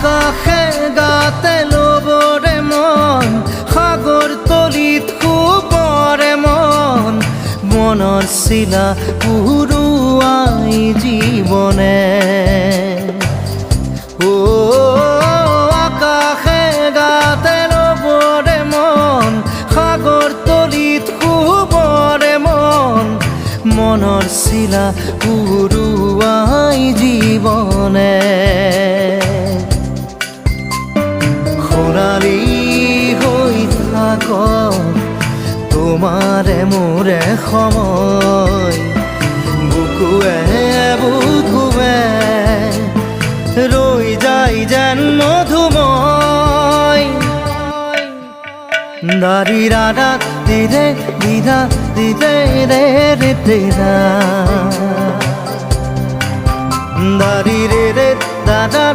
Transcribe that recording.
আকাশে গাতে ল'বৰে মন সাগৰ তলিত শুবৰে মন মনৰ চিলা উৰুৱাই জীৱনে আকাশে গাতে ল'বৰে মন সাগৰ তলিত শুবৰে মন মনৰ চিলা উৰুৱাই জীৱনে খৰালি হৈ থাক তোমাৰে মোৰে সময় বুকুৱে বুকুৱে ৰৈ যায় যেন মধুময় দাৰি ৰাধা দিদে দিদা দিদে ৰে ৰে দিদা দাৰি ৰে ৰে দাদা